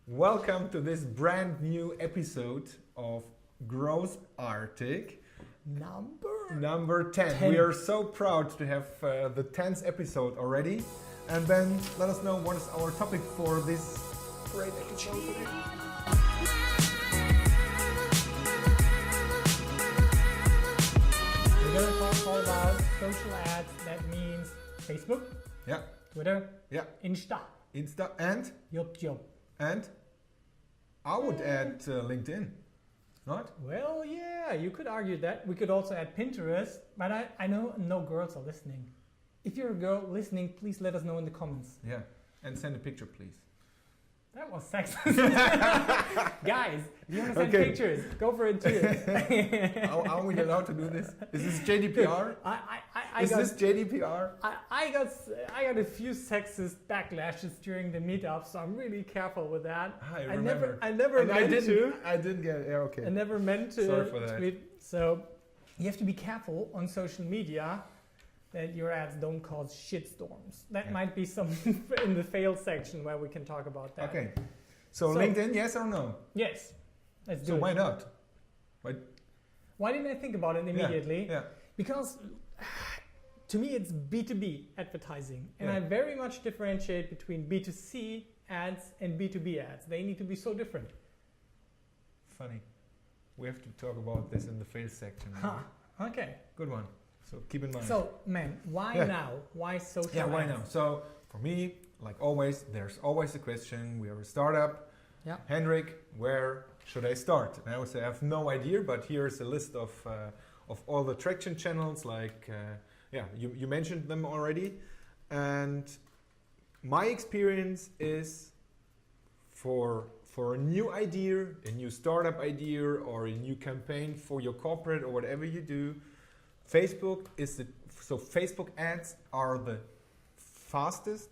Welcome to this brand new episode of GrowthArtic. Number 10. We are so proud to have the 10th episode already. And Ben, let us know what is our topic for this great episode today. We're going to talk all about social ads. That means Facebook, Yeah. Twitter, Yeah. Insta, and YouTube. And I would add LinkedIn, not? Well, yeah, you could argue that. We could also add Pinterest, but I know no girls are listening. If you're a girl listening, please let us know in the comments. Yeah. And send a picture, please. That was sexist. Guys, if you want to send pictures, go for it too. Are we allowed to do this? Is this GDPR? Is this GDPR? I got a few sexist backlashes during the meetup, so I'm really careful with that. I remember. I never meant to. I didn't get it. Yeah, okay. I never meant to. Sorry for that. Tweet. So you have to be careful on social media that your ads don't cause shitstorms. That might be some in the fail section where we can talk about that. Okay. So LinkedIn, yes or no? Yes. Let's do So it. why not? Why didn't I think about it immediately? Yeah. Because to me it's B2B advertising. And I very much differentiate between B2C ads and B2B ads. They need to be so different. Funny. We have to talk about this in the fail section. Okay. Good one. So keep in mind. So, man, why now? Why social Yeah, why ads? now? So for me, like always, there's always a question. We are a startup. Yeah. Hendrik, where should I start? And I would say I have no idea, but here's a list of all the traction channels. Like, you mentioned them already. And my experience is for a new idea, a new startup idea, or a new campaign for your corporate or whatever you do, Facebook Facebook ads are the fastest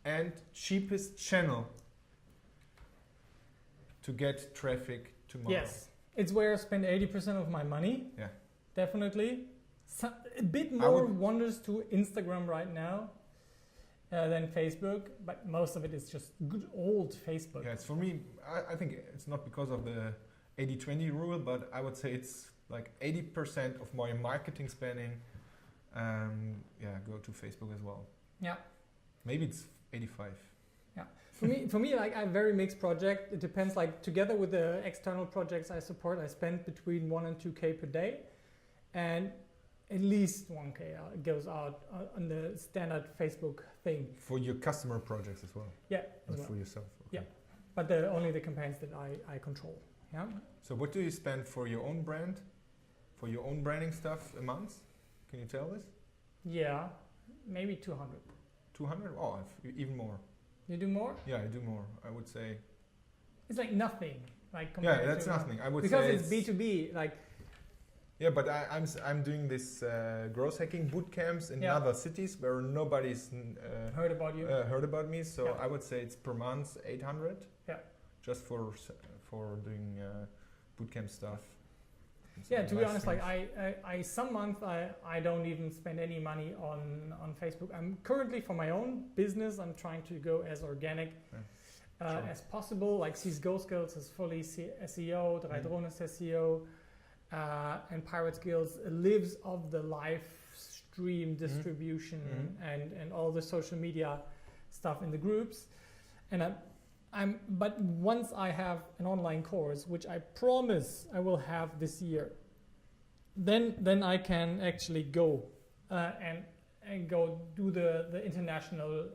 and cheapest channel to get traffic tomorrow. Yes, it's where I spend 80% of my money. Yeah. Definitely. A bit more wanders to Instagram right now than Facebook, but most of it is just good old Facebook. Yeah, it's for me, I think it's not because of the 80-20 rule, but I would say it's like 80% of my marketing spending go to Facebook as well. Yeah. Maybe it's 85. Yeah. For me, like I have very mixed project. It depends. Like together with the external projects I support, I spend between 1 and 2K per day, and at least 1K goes out on the standard Facebook thing. For your customer projects as well. Yeah. Not As well. for yourself. Okay. Yeah. But only the campaigns that I control. Yeah. So what do you spend for your own brand, for your own branding stuff a month? Can you tell us? Yeah. Maybe 200. 200? Oh, even more. You do more? Yeah, I do more. I would say. It's like nothing. Like Yeah, compared that's to, nothing. I would because say it's B2B. Like. Yeah, but I'm doing this growth hacking boot camps in other cities where nobody's Heard about you. heard about me. So Yeah. I would say it's per month 800. Yeah. Just for doing bootcamp stuff. Yeah, to be honest, like I some month I don't even spend any money on Facebook. I'm currently for my own business. I'm trying to go as organic as possible. Like CSGO Skills is fully SEO. Drones is SEO, and Pirate Skills lives of the live stream distribution and all the social media stuff in the groups. And but once I have an online course, which I promise I will have this year, then I can actually go and go do the international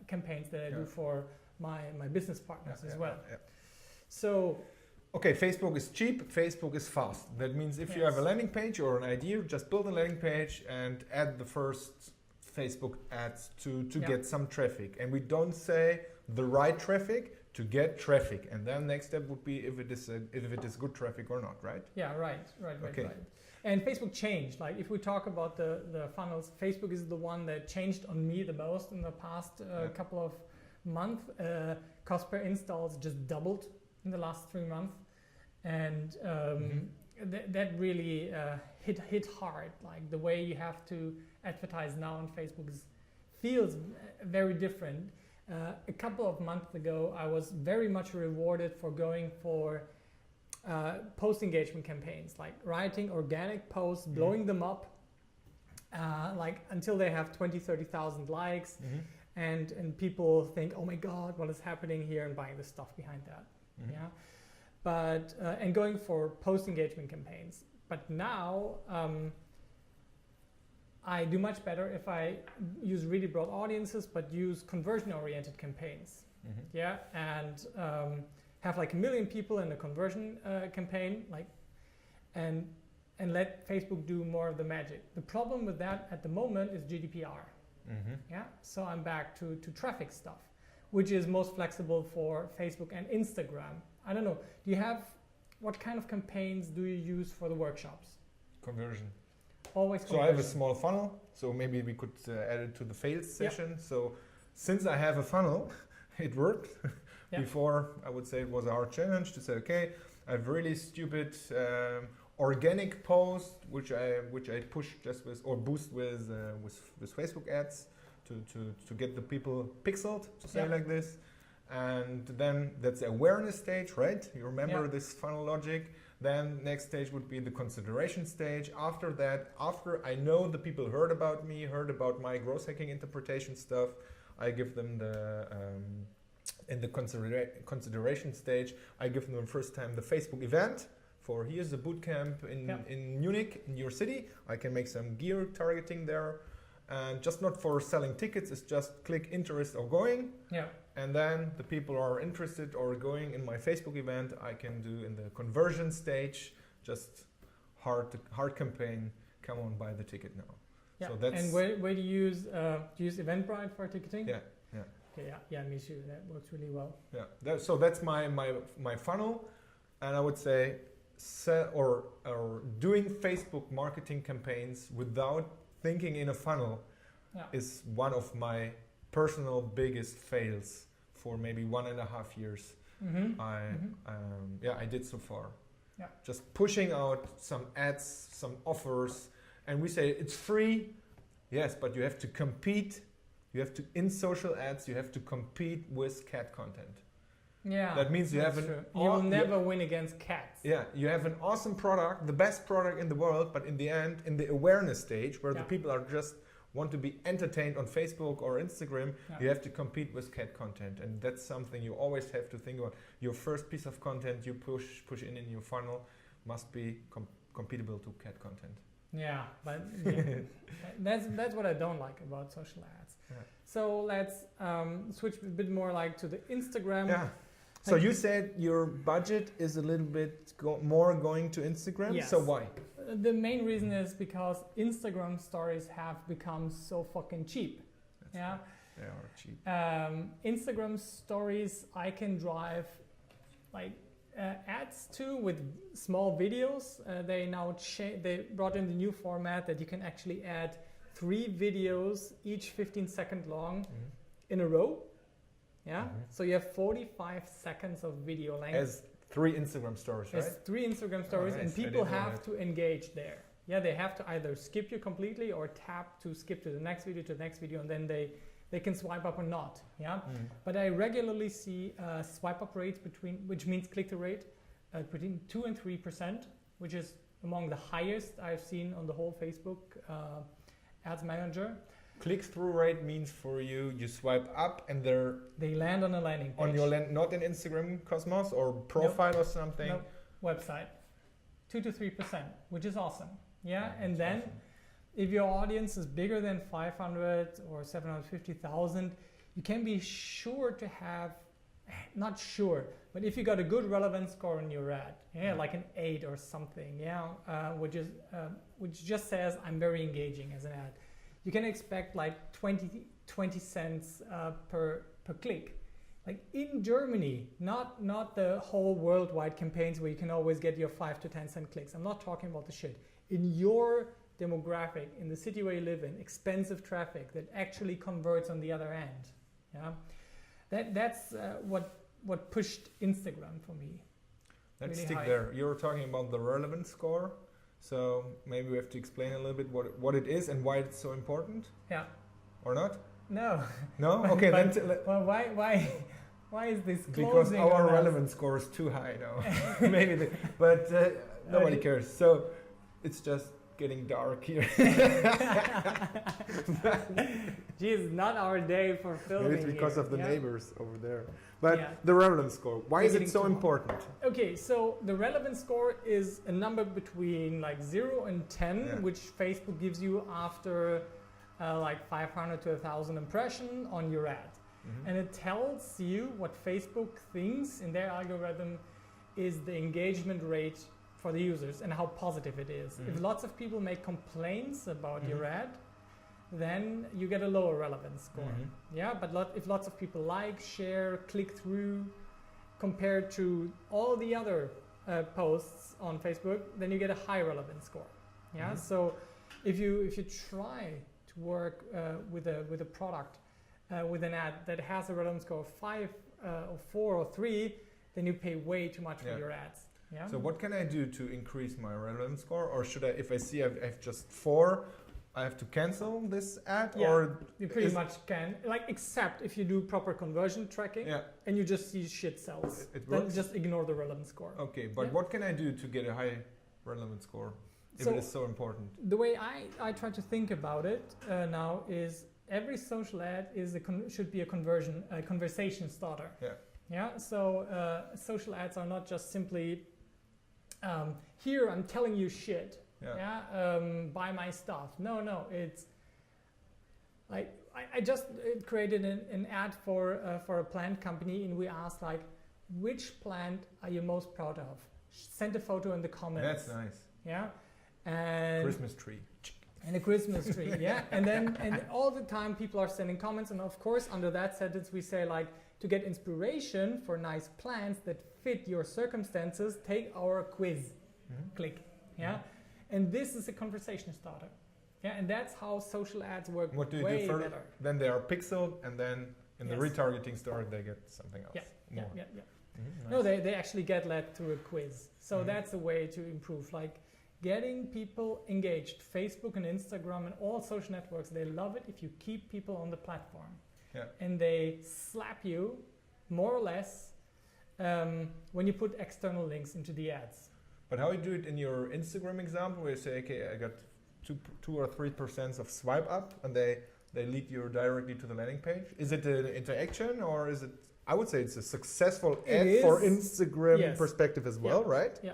campaigns that I do for my business partners as well. Yeah. So, okay, Facebook is cheap, Facebook is fast. That means if you have a landing page or an idea, just build a landing page and add the first Facebook ads to get some traffic. And we don't say the right traffic, to get traffic, and then next step would be if it is good traffic or not, right? Yeah, right. And Facebook changed. Like if we talk about the funnels, Facebook is the one that changed on me the most in the past couple of months. Cost per installs just doubled in the last 3 months, and that really hit hard. Like the way you have to advertise now on Facebook feels very different. A couple of months ago, I was very much rewarded for going for post engagement campaigns, like writing organic posts, blowing them up, like until they have 20, 30,000 likes, and people think, oh my God, what is happening here, and buying the stuff behind that. Yeah, but and going for post engagement campaigns. But now I do much better if I use really broad audiences, but use conversion-oriented campaigns. Yeah, and have like 1 million people in a conversion campaign, like, and let Facebook do more of the magic. The problem with that at the moment is GDPR. Yeah, so I'm back to traffic stuff, which is most flexible for Facebook and Instagram. I don't know. Do you have, what kind of campaigns do you use for the workshops? Conversion. Always conversion. So I have a small funnel, so maybe we could add it to the fails session. So since I have a funnel, it worked. Before, I would say it was a hard challenge to say, okay, I have really stupid organic post, which I push just with, or boost with Facebook ads to get the people pixeled, to say like this. And then that's the awareness stage, right? You remember this funnel logic. Then next stage would be the consideration stage. After that, after I know the people heard about me, heard about my growth hacking interpretation stuff, I give them the, in the consideration stage, I give them the first time the Facebook event for here's a bootcamp in Munich, in your city. I can make some gear targeting there. And just not for selling tickets, it's just click interest or going. Yeah. And then the people are interested or going in my Facebook event, I can do in the conversion stage, just hard campaign, come on, buy the ticket now. Yeah. So that's, and where do you use Eventbrite for ticketing? Yeah. Okay, yeah, me too. That works really well. Yeah. So that's my funnel, and I would say or doing Facebook marketing campaigns without thinking in a funnel is one of my personal biggest fails for maybe 1.5 years. I did so far. Yeah. Just pushing out some ads, some offers, and we say it's free. Yes, but you have to compete. You have to, in social ads, you have to compete with cat content. Yeah, that means you will never win against cats. Yeah, you have an awesome product, the best product in the world, but in the end, in the awareness stage, where the people are just want to be entertained on Facebook or Instagram, you have to compete with cat content, and that's something you always have to think about. Your first piece of content you push in your funnel must be compatible to cat content. Yeah, but that's what I don't like about social ads. Yeah. So let's switch a bit more like to the Instagram. Yeah. So you said your budget is a little bit more going to Instagram. Yes. So why? The main reason is because Instagram stories have become so fucking cheap. That's right. They are cheap. Instagram stories I can drive like ads to with small videos. They now they brought in the new format that you can actually add 3 videos, each 15 seconds long, in a row. Yeah, so you have 45 seconds of video length. As 3 Instagram stories, right? As 3 Instagram stories, and people have to engage there. Yeah, they have to either skip you completely or tap to skip to the next video, and then they can swipe up or not. Yeah, but I regularly see swipe up rates which means click through rate, between 2 and 3%, which is among the highest I've seen on the whole Facebook Ads Manager. Click-through rate means for you swipe up and they land on a landing page. On your not in Instagram Cosmos or profile or something? No, website. 2 to 3%, which is awesome. Yeah, and then awesome. If your audience is bigger than 500 or 750,000, you can be sure to have, not sure, but if you got a good relevance score in your ad, like an 8 or something, which just says I'm very engaging as an ad. You can expect like 20 cents per click. Like in Germany, not the whole worldwide campaigns where you can always get your 5 to 10 cent clicks. I'm not talking about the shit. In your demographic, in the city where you live in, expensive traffic that actually converts on the other end. Yeah, that's what pushed Instagram for me. Let's really stick high. There. You're talking about the relevance score. So maybe we have to explain a little bit what it is and why it's so important. Yeah. Or not? No. No? Okay, then. Well, why is this closing? Because our relevance score is too high now. Maybe. But nobody cares. So it's just getting dark here. Geez, not our day for filming. Maybe it's because here. of the neighbors over there. But the relevance score, why is it so important? Okay, so the relevance score is a number between like 0 and 10, which Facebook gives you after like 500 to 1,000 impressions on your ad. Mm-hmm. And it tells you what Facebook thinks in their algorithm is the engagement rate for the users and how positive it is. Mm-hmm. If lots of people make complaints about your ad, then you get a lower relevance score. Mm-hmm. Yeah, but if lots of people like, share, click through, compared to all the other posts on Facebook, then you get a high relevance score. Yeah, mm-hmm. So if you try to work with a product with an ad that has a relevance score of 5 or 4 or 3, then you pay way too much for your ads. Yeah. So what can I do to increase my relevance score, or should I, if I see I've just 4, I have to cancel this ad? Yeah, or you pretty much can, like, except if you do proper conversion tracking and you just see shit sells, then just ignore the relevance score. Okay, but what can I do to get a high relevance score if it is so important? The way I try to think about it now is every social ad should be a conversation starter. Yeah. Yeah. So social ads are not just simply here I'm telling you shit. Yeah. Buy my stuff. No. It's like I just created an ad for a plant company, and we asked like, which plant are you most proud of? Send a photo in the comments. That's nice. Yeah. And Christmas tree. And a Christmas tree. Yeah. And all the time people are sending comments, and of course under that sentence we say like, to get inspiration for nice plants that fit your circumstances, take our quiz. Mm-hmm. Click. Yeah. Mm-hmm. And this is a conversation starter. Yeah, and that's how social ads work. What do you do first? Better. Then they are pixeled, and then in the retargeting story they get something else. Yeah. Mm-hmm, nice. No, they actually get led through a quiz. So that's a way to improve, like getting people engaged. Facebook and Instagram and all social networks, they love it if you keep people on the platform. Yeah. And they slap you, more or less, when you put external links into the ads. But how you do it in your Instagram example, where you say, okay, I got 2 or 3% of swipe up, and they lead you directly to the landing page. Is it an interaction, or is it? I would say it's a successful ad for Instagram perspective as well, right? Yeah.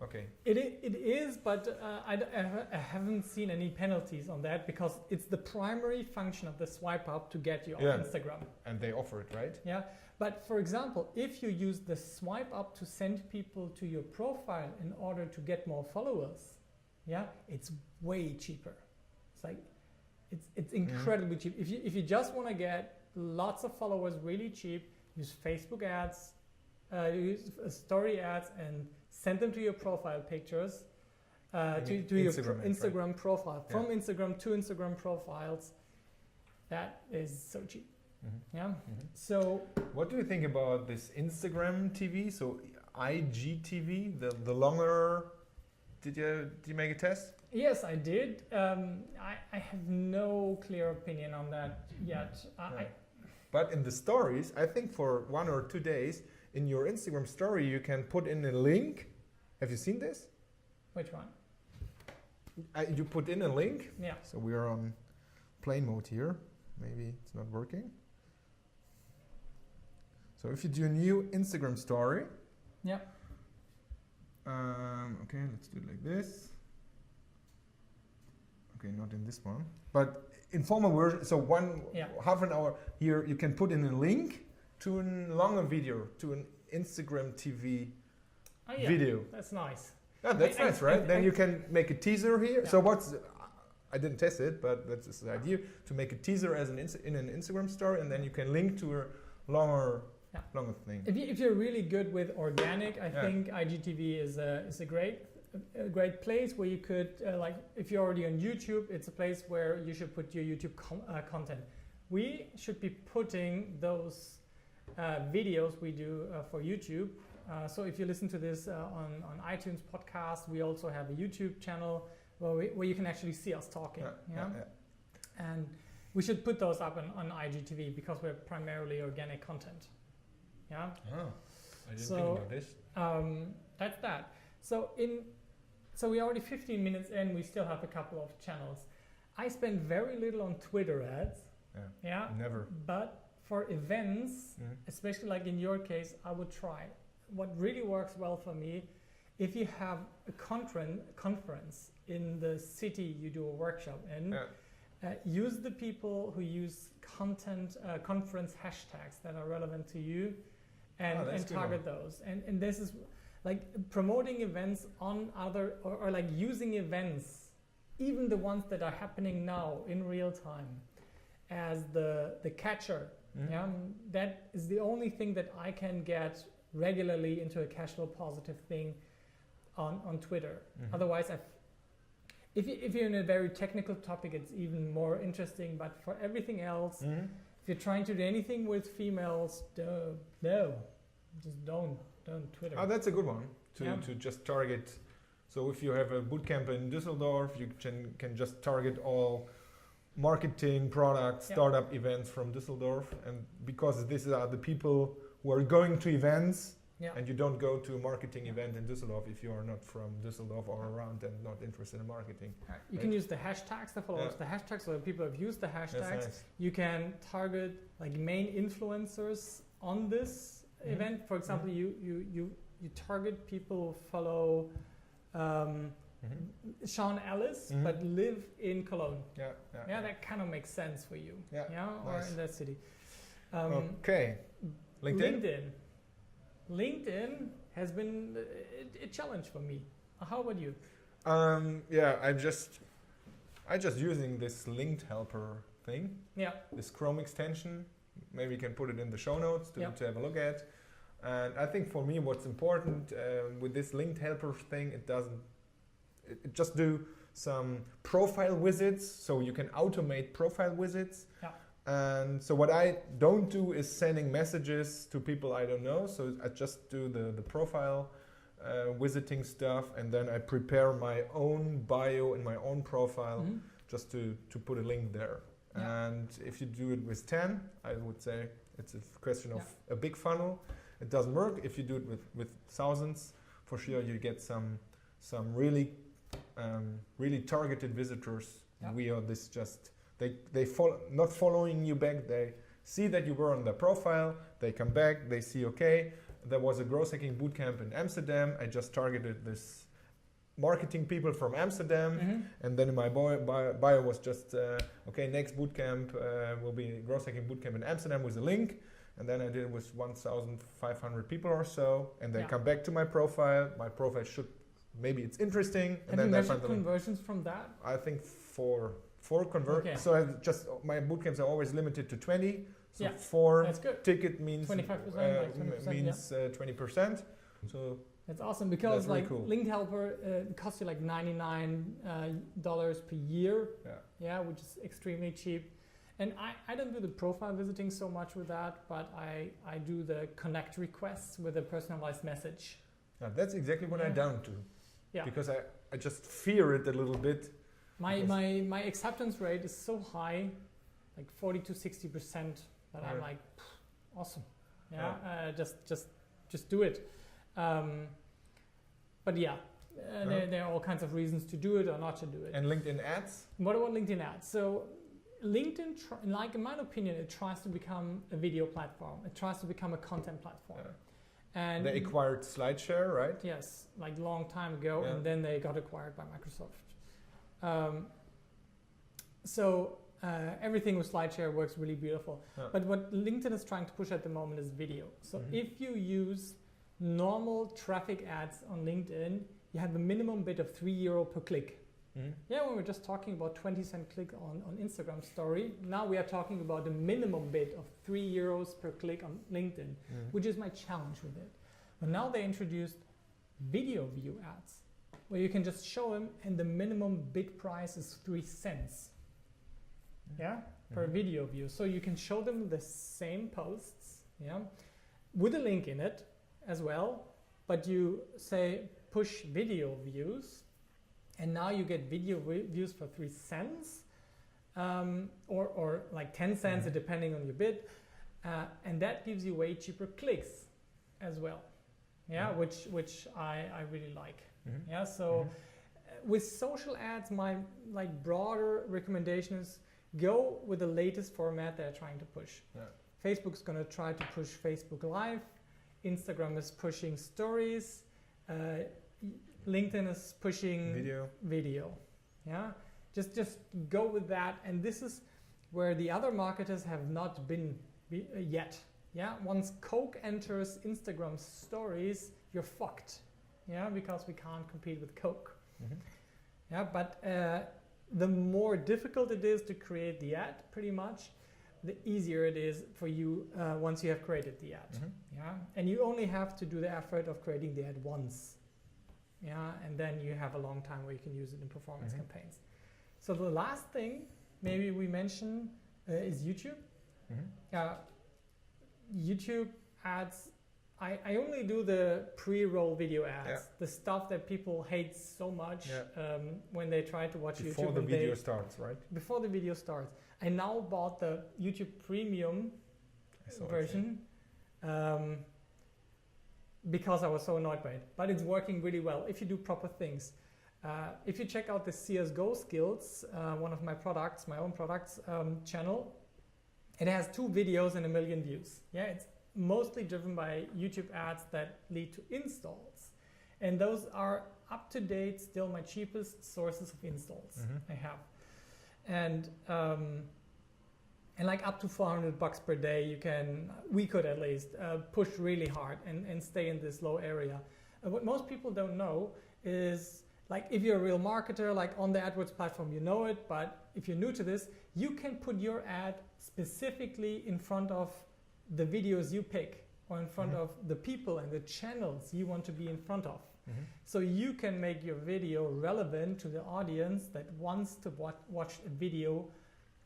Okay. It is, but I haven't seen any penalties on that because it's the primary function of the swipe up to get you on Instagram. And they offer it, right? Yeah. But for example, if you use the swipe up to send people to your profile in order to get more followers, it's way cheaper. It's like it's incredibly cheap. If you just want to get lots of followers really cheap, use Facebook ads, use story ads, and send them to your profile pictures, to your Instagram profile. From Instagram to Instagram profiles, that is so cheap. Mm-hmm. Yeah. Mm-hmm. So, what do you think about this Instagram TV? So IGTV, the longer. Did you make a test? Yes, I did. I have no clear opinion on that yet. But in the stories, I think for 1 or 2 days in your Instagram story, you can put in a link. Have you seen this? Which one? You put in a link. Yeah. So we are on plane mode here. Maybe it's not working. So if you do a new Instagram story. Yeah. Okay, let's do it like this. Okay, not in this one, but in formal version. So half an hour here, you can put in a link to a longer video, to an Instagram TV video. That's nice. Yeah, that's nice, right? Then you can make a teaser here. Yeah. So I didn't test it, but that's the idea, to make a teaser as in an Instagram story, and then you can link to a longer thing. If you're really good with organic, I think IGTV is a great place where you could, like, if you're already on YouTube, it's a place where you should put your YouTube content. We should be putting those videos we do for YouTube. So if you listen to this on iTunes podcast, we also have a YouTube channel where you can actually see us talking. And We should put those up on IGTV because we're primarily organic content. Yeah. Oh, I didn't think about this. That's that. So we're already 15 minutes in. We still have a couple of channels. I spend very little on Twitter ads. Yeah. Never. But for events, especially like in your case, I would try. What really works well for me, if you have a conference in the city you do a workshop in, use the people who use conference hashtags that are relevant to you and target those. And this is like promoting events on other, or like using events, even the ones that are happening now in real time, as the catcher. Yeah, that is the only thing that I can get regularly into a cash flow positive thing on Twitter. Otherwise, if you're in a very technical topic, it's even more interesting. But for everything else, if you're trying to do anything with females, no, just don't Twitter. Oh, that's a good one to just target. So if you have a bootcamp in Düsseldorf, you can just target all marketing, product, startup events from Düsseldorf, and because these are the people who are going to events, and you don't go to a marketing event in Düsseldorf if you are not from Düsseldorf or around and not interested in marketing. You can use the hashtags, the followers, the hashtags, so people have used the hashtags. Nice. You can target like main influencers on this event. For example, you target people who follow Sean Ellis, but live in Cologne. Yeah, that kind of makes sense for you. Or in that city. Okay, LinkedIn. LinkedIn has been a challenge for me. How about you? I'm just using this linked helper thing. Yeah. This Chrome extension. Maybe you can put it in the show notes to have a look at. And I think for me, what's important with this linked helper thing, it just do some profile visits, so you can automate profile visits. And so what I don't do is sending messages to people I don't know. So I just do the profile visiting stuff, and then I prepare my own bio and my own profile just to put a link there. And if you do it with 10, I would say it's a question of a big funnel. It doesn't work. If you do it with thousands, for sure you get some really targeted visitors. We are this just they follow, not following you back. They see that you were on the profile. They come back. They see, okay, there was a growth hacking bootcamp in Amsterdam. I just targeted this marketing people from Amsterdam, and then in my bio was just okay, next bootcamp will be growth hacking bootcamp in Amsterdam with a link. And then I did it with 1,500 people or so, and they come back to my profile. My profile should, maybe it's interesting. And then they find conversions from that? I think four conversions. So I just, my bootcamps are always limited to 20. So 4 ticket means 25%, means 20%. So that's awesome, because like cool. Linked Helper costs you like $99 per year. Which is extremely cheap. And I don't do the profile visiting so much with that, but I do the connect requests with a personalized message. Now that's exactly what I don't do. Because I just fear it a little bit. My acceptance rate is so high, like 40 to 60%, that I'm like, awesome. Just do it. But there are all kinds of reasons to do it or not to do it. And LinkedIn ads? What about LinkedIn ads? So LinkedIn, like in my opinion, it tries to become a video platform. It tries to become a content platform. And they acquired SlideShare, right? Yes, like a long time ago, and then they got acquired by Microsoft. So everything with SlideShare works really beautiful. But what LinkedIn is trying to push at the moment is video. So if you use normal traffic ads on LinkedIn, you have a minimum bid of €3 per click. When we were just talking about 20-cent click on Instagram story, now we are talking about the minimum bid of €3 per click on LinkedIn, which is my challenge with it. But now they introduced video view ads, where you can just show them, and the minimum bid price is 3 cents. Per video view. So you can show them the same posts, with a link in it as well, but you say push video views. And now you get video views for 3 cents, or like 10 cents, depending on your bid. And that gives you way cheaper clicks as well. Yeah, which I really like. Yeah, so with social ads, my like broader recommendation is go with the latest format they're trying to push. Yeah. Facebook's going to try to push Facebook Live. Instagram is pushing stories. LinkedIn is pushing video. Yeah, just go with that. And this is where the other marketers have not been yet. Yeah, once Coke enters Instagram stories, you're fucked. Yeah, because we can't compete with Coke. Yeah, but the more difficult it is to create the ad, pretty much, the easier it is for you once you have created the ad. Yeah, and you only have to do the effort of creating the ad once. Yeah, and then you have a long time where you can use it in performance campaigns. So the last thing maybe we mention is YouTube. YouTube ads. I only do the pre-roll video ads, the stuff that people hate so much when they try to watch YouTube. Before the video starts, right? Before the video starts. I now bought the YouTube Premium version because I was so annoyed by it. But it's working really well if you do proper things. If you check out the CSGO Skills, one of my products, my own products channel, it has 2 videos and 1 million views. Yeah, it's mostly driven by YouTube ads that lead to installs. And those are up to date, still my cheapest sources of installs I have. And like up to $400 per day, we could at least push really hard and stay in this low area. What most people don't know is, like, if you're a real marketer, like on the AdWords platform, you know it, but if you're new to this, you can put your ad specifically in front of the videos you pick, or in front of the people and the channels you want to be in front of. So you can make your video relevant to the audience that wants to watch a video,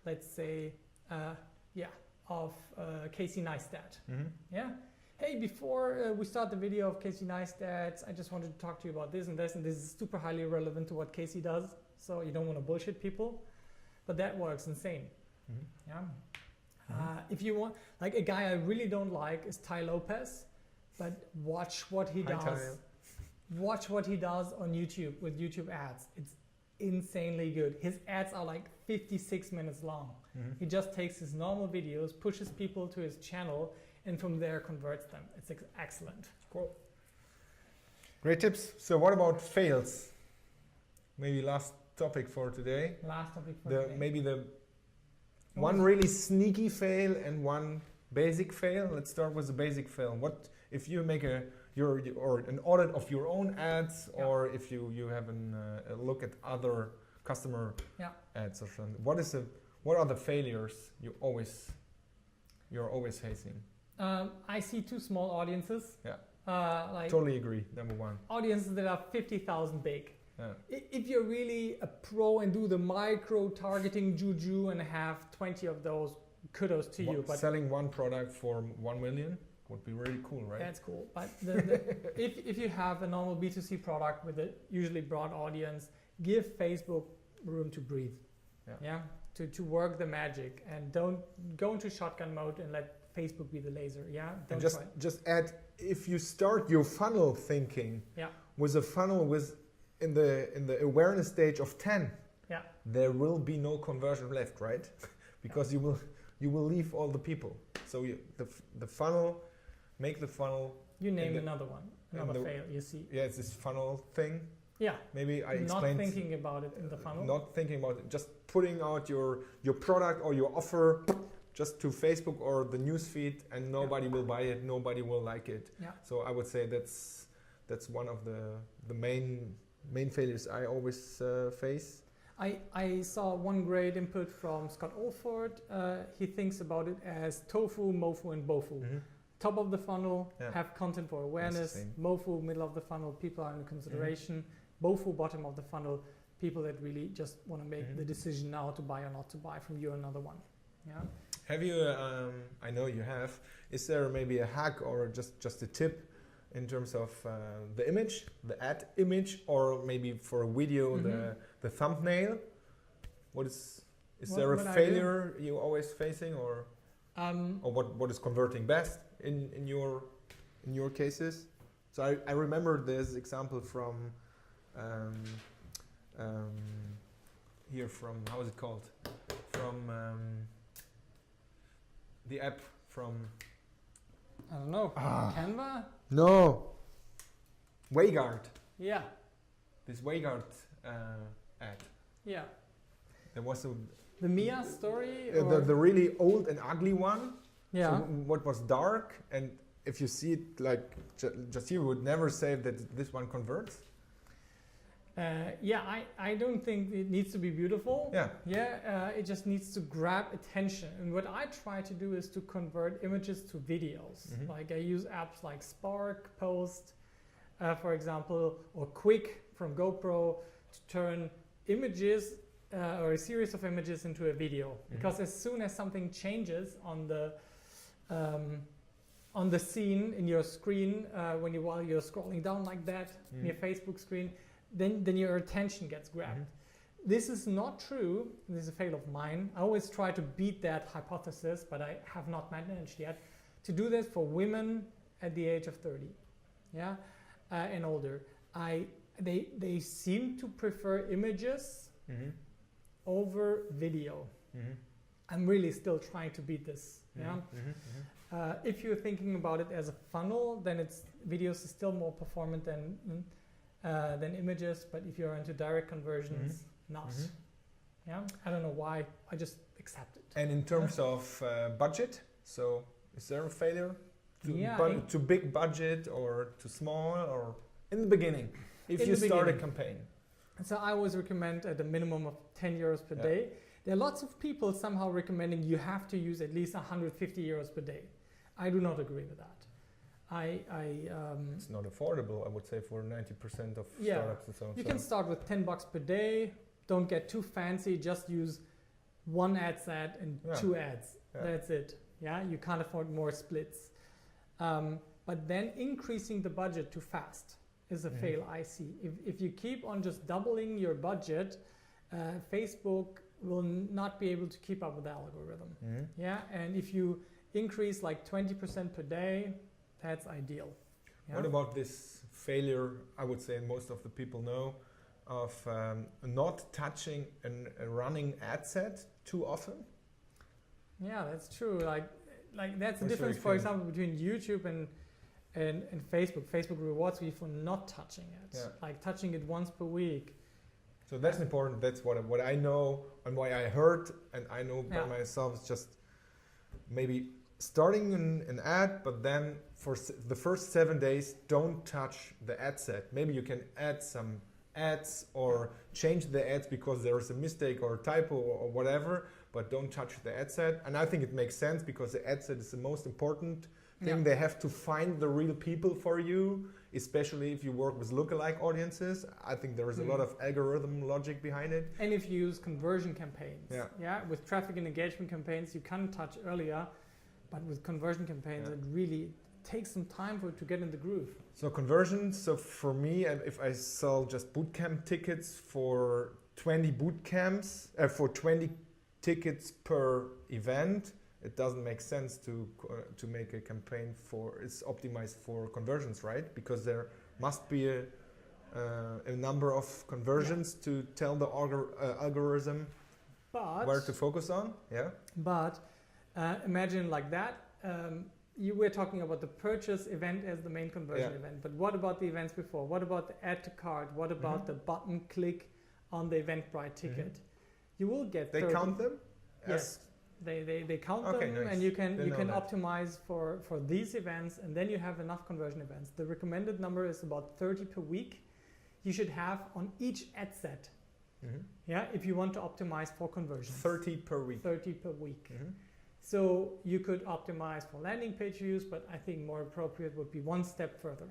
let's say, of Casey Neistat. Yeah. Hey, before we start the video of Casey Neistat, I just wanted to talk to you about this and this, and this is super highly relevant to what Casey does. So you don't want to bullshit people, but that works insane. Yeah. If you want, like, a guy I really don't like is Ty Lopez, but watch what he does. Watch what he does on YouTube with YouTube ads. It's insanely good. His ads are like 56 minutes long. He just takes his normal videos, pushes people to his channel, and from there converts them. It's excellent. Cool. Great tips. So what about fails? Maybe last topic for today. Maybe the one really sneaky fail and one basic fail. Let's start with the basic fail. What if you make an audit of your own ads, or if you have a look at other customer ads or something? What are the failures you're always facing? I see 2 small audiences. Like totally agree. Number 1. Audiences that are 50,000 big. If you're really a pro and do the micro targeting juju and have 20 of those, kudos to you. But selling one product for 1 million would be really cool, right? That's cool. But if you have a normal B2C product with a usually broad audience, give Facebook room to breathe. To work the magic, and don't go into shotgun mode and let Facebook be the laser. And just add, if you start your funnel thinking with a funnel in the awareness stage of 10, there will be no conversion left, right? Because you will leave all the people. So the funnel, make the funnel. You named another one, another fail. You see? Yeah, it's this funnel thing. Yeah. Maybe I explained. Not thinking about it in the funnel. Not thinking about it. Just putting out your product or your offer just to Facebook or the newsfeed, and nobody will buy it. Nobody will like it. So I would say that's one of the main failures I always face. I saw one great input from Scott Olford. He thinks about it as tofu, mofu, and bofu. Top of the funnel, have content for awareness. Mofu, middle of the funnel, people are in consideration. Bofu, bottom of the funnel, people that really just want to make the decision now to buy or not to buy from you, another one. Have you, I know you have, is there maybe a hack or just a tip in terms of the image, the ad image, or maybe for a video, the thumbnail? Is there a failure you always facing, or what is converting best in your cases? So I remember this example from here from, how is it called? From the app from, I don't know, Canva? No, Wayguard. Yeah. This Wayguard ad. Yeah. There was the Mia story? The really old and ugly one. Yeah. So what was dark, and if you see it like just here, would never say that this one converts. Yeah, I don't think it needs to be beautiful. Yeah. Yeah, it just needs to grab attention. And what I try to do is to convert images to videos. Mm-hmm. Like I use apps like Spark, Post, for example, or Quick from GoPro to turn images or a series of images into a video. Mm-hmm. Because as soon as something changes on the scene in your screen, while you're scrolling down like that in your Facebook screen, then your attention gets grabbed. Mm-hmm. This is not true. This is a fail of mine. I always try to beat that hypothesis, but I have not managed yet to do this for women at the age of 30, yeah, and older. They seem to prefer images over video. Mm-hmm. I'm really still trying to beat this. Yeah. Mm-hmm. Mm-hmm. If you're thinking about it as a funnel, then videos is still more performant than images. But if you're into direct conversions, not. Mm-hmm. Yeah. I don't know why. I just accept it. And in terms of budget, so is there a failure? To big budget or too small, or in the beginning, if you start a campaign? So I always recommend at a minimum of 10 euros per day. There are lots of people somehow recommending you have to use at least 150 euros per day. I do not agree with that. It's not affordable, I would say, for 90% of startups and so on. You can start with 10 bucks per day. Don't get too fancy. Just use one ad set and 2 ads. Yeah. That's it. Yeah, you can't afford more splits. But then increasing the budget too fast is a fail I see. If you keep on just doubling your budget, Facebook will not be able to keep up with the algorithm. Mm-hmm. Yeah, and if you increase like 20% per day, that's ideal. Yeah? What about this failure, I would say, and most of the people know, of not touching a running ad set too often? Yeah, that's true. Like that's the difference, for example, between YouTube and Facebook. Facebook rewards you for not touching it, like touching it once per week. So that's important. That's what I know and what I heard, and I know by myself. It's just maybe starting an ad, but then for the first 7 days, don't touch the ad set. Maybe you can add some ads or change the ads because there is a mistake or a typo or whatever, but don't touch the ad set. And I think it makes sense because the ad set is the most important thing. They have to find the real people for you, especially if you work with lookalike audiences. I think there is a lot of algorithm logic behind it. And if you use conversion campaigns, with traffic and engagement campaigns, you can touch earlier, but with conversion campaigns, it really takes some time for it to get in the groove. So conversions, so for me, if I sell just bootcamp tickets for 20 bootcamps, for 20 tickets per event, it doesn't make sense to make a campaign it's optimized for conversions, right? Because there must be a number of conversions to tell the algorithm where to focus on. Yeah. But imagine like that. You were talking about the purchase event as the main conversion event, but what about the events before? What about the add to cart? What about the button click on the Eventbrite ticket? You will get. They count them. Yes. They count them, nice. And you can optimize for these events, and then you have enough conversion events. The recommended number is about 30 per week. You should have on each ad set. If you want to optimize for conversions. 30 per week. 30 per week. So you could optimize for landing page views, but I think more appropriate would be one step further.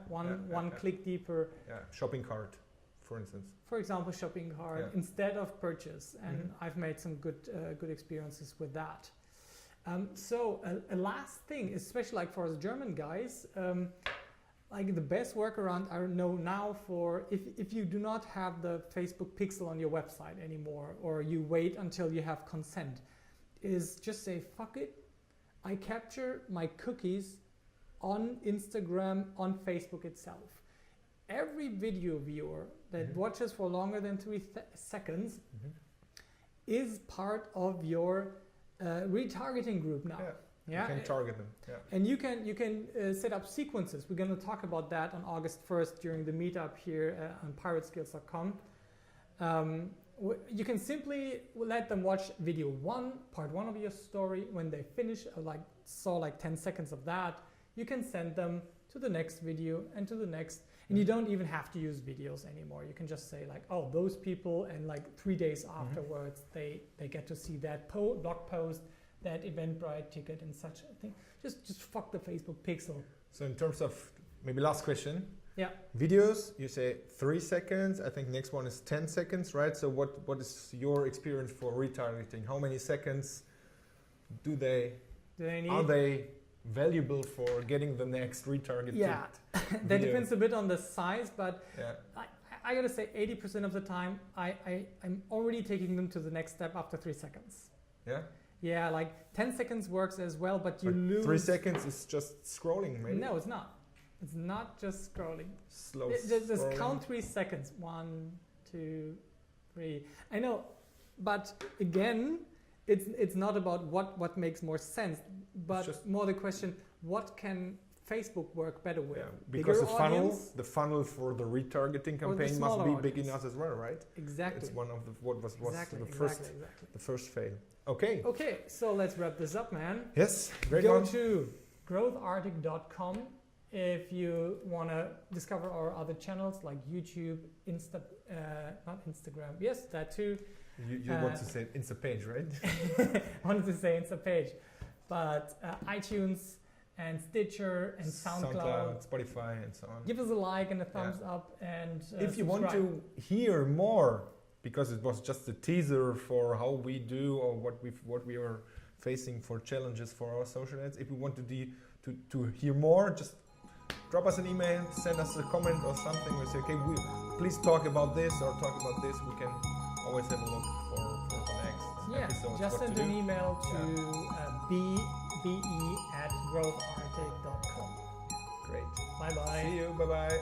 One click deeper. Shopping cart, for instance. For example, shopping cart instead of purchase, and I've made some good experiences with that. So a last thing, especially like for us German guys, like the best workaround I know now for if you do not have the Facebook pixel on your website anymore, or you wait until you have consent, is just say, fuck it. I capture my cookies on Instagram, on Facebook itself. Every video viewer that watches for longer than 3 seconds is part of your retargeting group now. You can target them. And you can set up sequences. We're going to talk about that on August 1st during the meetup here on pirateskills.com. You can simply let them watch video 1, part 1 of your story. When they finish, saw 10 seconds of that, you can send them to the next video and to the next. And you don't even have to use videos anymore. You can just say oh, those people, and 3 days afterwards, they get to see that blog post, that Eventbrite ticket and such a thing. Just fuck the Facebook pixel. So in terms of, maybe last question. Yeah. Videos, you say 3 seconds. I think next one is 10 seconds, right? So what is your experience for retargeting? How many seconds do they need? Are they valuable for getting the next retargeted? Yeah, that depends a bit on the size, but yeah. I gotta say 80% of the time I'm already taking them to the next step after 3 seconds. Yeah? Yeah, 10 seconds works as well, but you lose... 3 seconds is just scrolling, maybe? No, it's not. It's not just scrolling. Slow Just count 3 seconds. 1, 2, 3. I know, but again, it's not about what makes more sense, but more the question, what can Facebook work better with? Yeah, because the funnel for the retargeting campaign must be big enough as well, right? Exactly. It's one of the first fail. Okay. Okay, so let's wrap this up, man. Yes, great. Go to growthartic.com if you want to discover our other channels like YouTube, not Instagram. Yes, that too. You want to say Insta page, right? I wanted to say Insta page, but iTunes and Stitcher and SoundCloud, Spotify, and so on. Give us a like and a thumbs up, and if you want to hear more, because it was just a teaser for how we do or what we are facing for challenges for our social ads. If you want to hear more, just drop us an email, send us a comment or something. We say, okay, please talk about this or talk about this. We can always have a look for the next episode. Just send an email to be@growthartic.com. Great. Bye bye. See you. Bye bye.